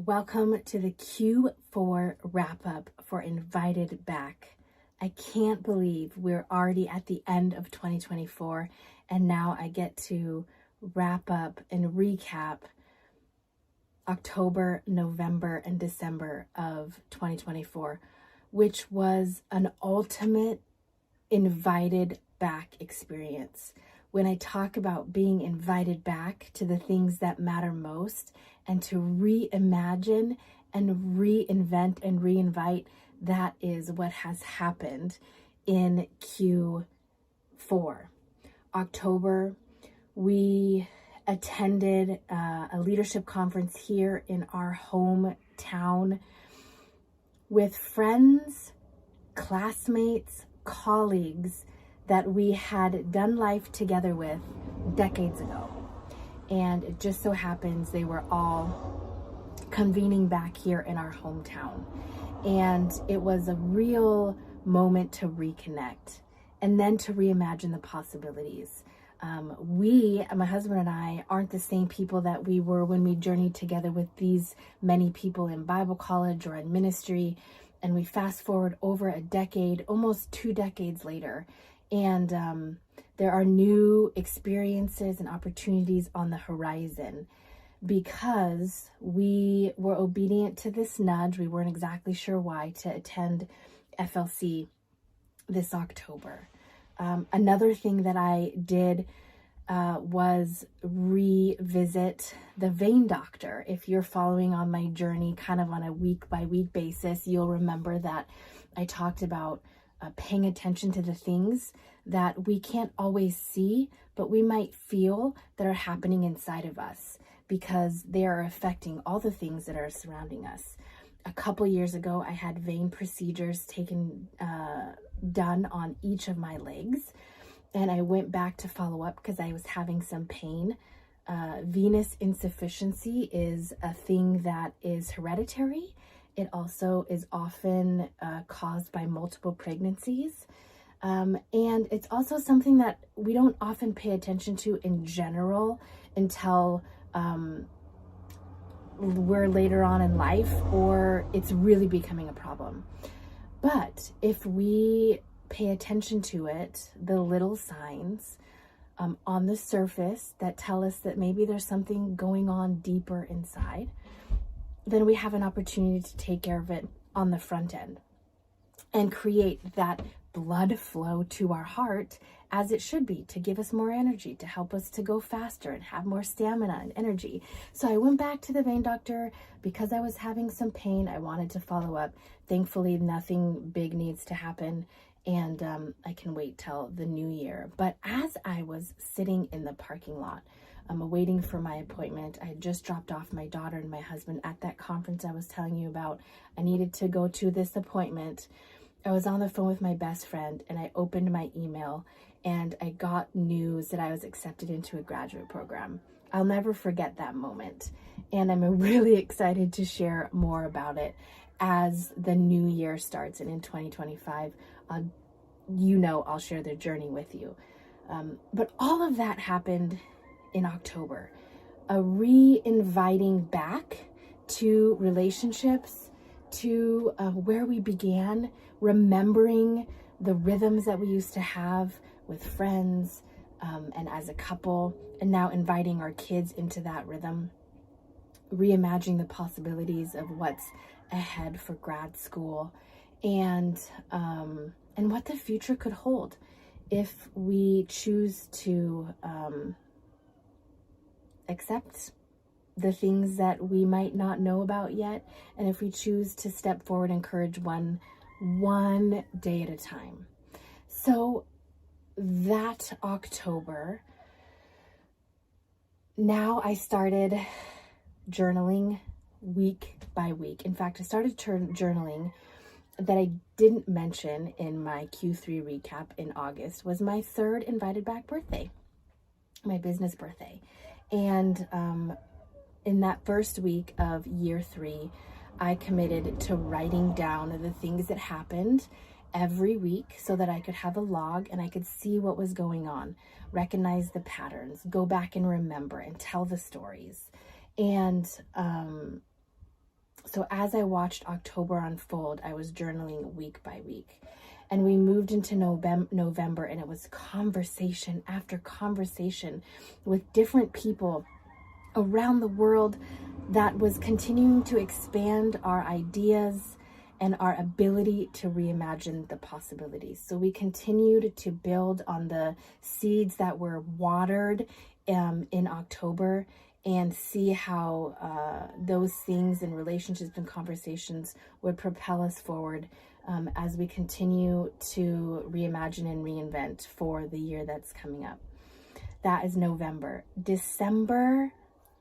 Welcome to the Q4 wrap-up for Invited Back. I can't believe we're already at the end of 2024, and now I get to wrap up and recap October, November, and December of 2024, which was an ultimate invited back experience. When I talk about being invited back to the things that matter most and to reimagine and reinvent and reinvite, that is what has happened in Q4. October, we attended a leadership conference here in our hometown with friends, classmates, colleagues that we had done life together with decades ago. And it just so happens they were all convening back here in our hometown. And it was a real moment to reconnect and then to reimagine the possibilities. My husband and I, aren't the same people that we were when we journeyed together with these many people in Bible college or in ministry. And we fast forward over a decade, almost 2 decades later. And there are new experiences and opportunities on the horizon because we were obedient to this nudge. We weren't exactly sure why, to attend FLC this October. Another thing that I did was revisit the vein doctor. If you're following on my journey kind of on a week-by-week basis, you'll remember that I talked about paying attention to the things that we can't always see, but we might feel that are happening inside of us because they are affecting all the things that are surrounding us. A couple years ago, I had vein procedures done on each of my legs, and I went back to follow up because I was having some pain. Venous insufficiency is a thing that is hereditary. It also is often caused by multiple pregnancies. And it's also something that we don't often pay attention to in general until we're later on in life or it's really becoming a problem. But if we pay attention to it, the little signs on the surface that tell us that maybe there's something going on deeper inside, then we have an opportunity to take care of it on the front end and create that blood flow to our heart as it should be, to give us more energy, to help us to go faster and have more stamina and energy. So I went back to the vein doctor because I was having some pain. I wanted to follow up. Thankfully, nothing big needs to happen, and I can wait till the new year. But as I was sitting in the parking lot, waiting for my appointment, I had just dropped off my daughter and my husband at that conference I was telling you about. I needed to go to this appointment. I was on the phone with my best friend and I opened my email and I got news that I was accepted into a graduate program. I'll never forget that moment. And I'm really excited to share more about it as the new year starts. And in 2025, I'll share the journey with you. But all of that happened in October, a re-inviting back to relationships, to where we began, remembering the rhythms that we used to have with friends and as a couple, and now inviting our kids into that rhythm, reimagining the possibilities of what's ahead for grad school, and what the future could hold if we choose to accept the things that we might not know about yet, and if we choose to step forward and encourage one day at a time. So that October, now I started journaling week by week. In fact, I started journaling that I didn't mention in my Q3 recap in August was my 3rd invited back birthday, my business birthday. And in that first week of year 3, I committed to writing down the things that happened every week so that I could have a log and I could see what was going on, recognize the patterns, go back and remember and tell the stories. And So as I watched October unfold, I was journaling week by week. And we moved into November, and it was conversation after conversation with different people around the world that was continuing to expand our ideas and our ability to reimagine the possibilities. So we continued to build on the seeds that were watered in October, and see how those things and relationships and conversations would propel us forward as we continue to reimagine and reinvent for the year that's coming up. That is November. December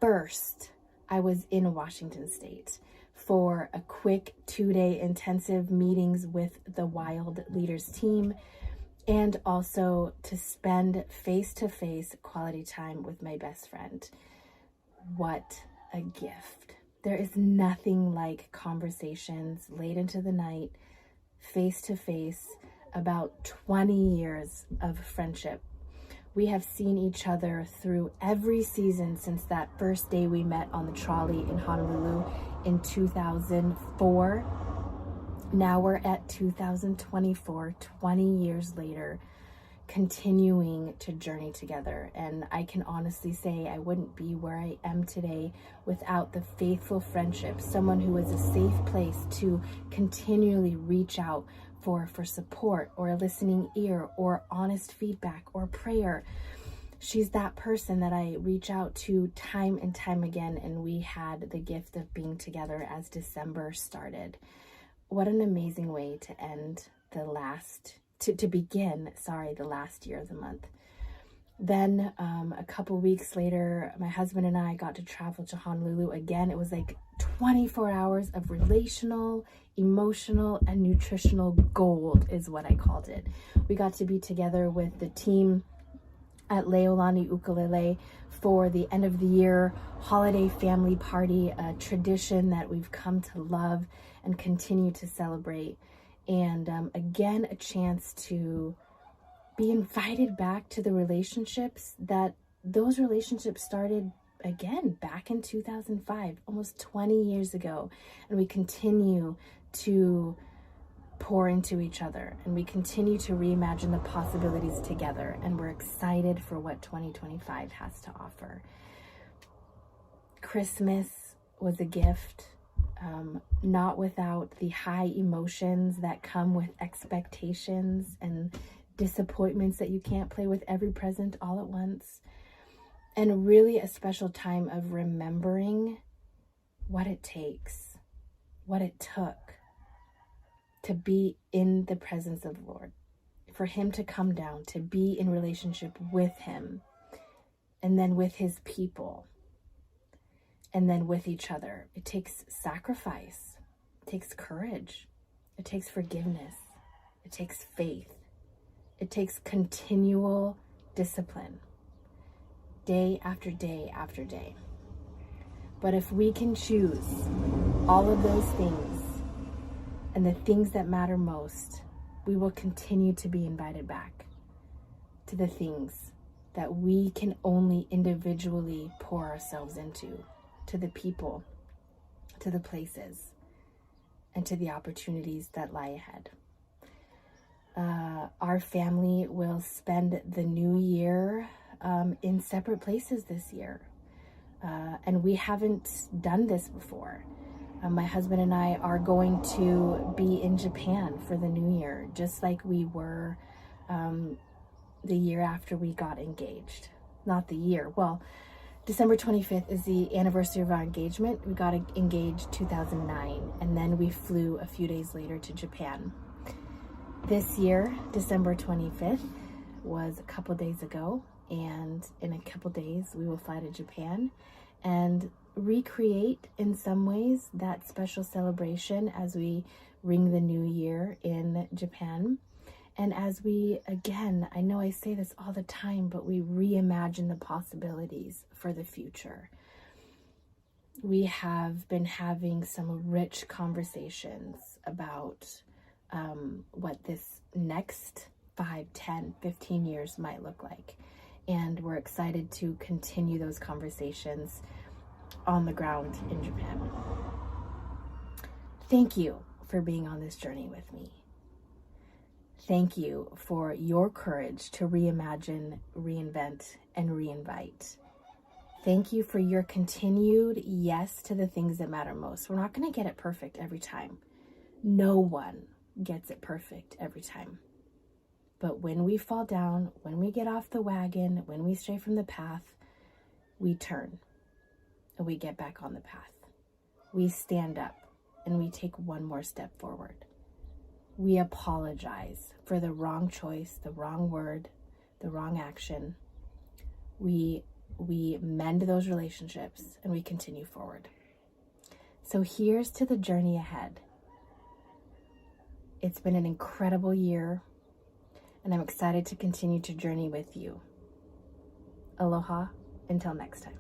1st, I was in Washington State for a quick 2-day intensive meetings with the Wild Leaders team, and also to spend face-to-face quality time with my best friend. What a gift. There is nothing like conversations late into the night, face-to-face, about 20 years of friendship. We have seen each other through every season since that first day we met on the trolley in Honolulu in 2004. Now we're at 2024, 20 years later, continuing to journey together. And I can honestly say I wouldn't be where I am today without the faithful friendship, someone who is a safe place to continually reach out for support or a listening ear or honest feedback or prayer. She's that person that I reach out to time and time again, and we had the gift of being together as December started. What an amazing way to end to begin the last year of the month. Then a couple weeks later, my husband and I got to travel to Honolulu again. It was like 24 hours of relational, emotional, and nutritional gold is what I called it. We got to be together with the team at Leolani Ukulele for the end of the year holiday family party, a tradition that we've come to love and continue to celebrate. And again, a chance to be invited back to the relationships that those relationships started again back in 2005, almost 20 years ago. And we continue to pour into each other, and we continue to reimagine the possibilities together. And we're excited for what 2025 has to offer. Christmas was a gift. Not without the high emotions that come with expectations and disappointments that you can't play with every present all at once. And really a special time of remembering what it takes, what it took to be in the presence of the Lord, for him to come down, to be in relationship with him, and then with his people, and then with each other. It takes sacrifice. It takes courage. It takes forgiveness. It takes faith. It takes continual discipline, day after day after day. But if we can choose all of those things and the things that matter most, we will continue to be invited back to the things that we can only individually pour ourselves into, to the people, to the places, and to the opportunities that lie ahead. Our family will spend the new year in separate places this year. And we haven't done this before. My husband and I are going to be in Japan for the new year, just like we were the year after we got engaged. Not the year. Well, December 25th is the anniversary of our engagement. We got engaged 2009, and then we flew a few days later to Japan. This year, December 25th, was a couple days ago, and in a couple days we will fly to Japan and recreate in some ways that special celebration as we ring the new year in Japan. And as we, again, I know I say this all the time, but we reimagine the possibilities for the future. We have been having some rich conversations about what this next 5, 10, 15 years might look like. And we're excited to continue those conversations on the ground in Japan. Thank you for being on this journey with me. Thank you for your courage to reimagine, reinvent, and reinvite. Thank you for your continued yes to the things that matter most. We're not going to get it perfect every time. No one gets it perfect every time. But when we fall down, when we get off the wagon, when we stray from the path, we turn and we get back on the path. We stand up and we take one more step forward. We apologize for the wrong choice, the wrong word, the wrong action. We mend those relationships and we continue forward. So here's to the journey ahead. It's been an incredible year, and I'm excited to continue to journey with you. Aloha, until next time.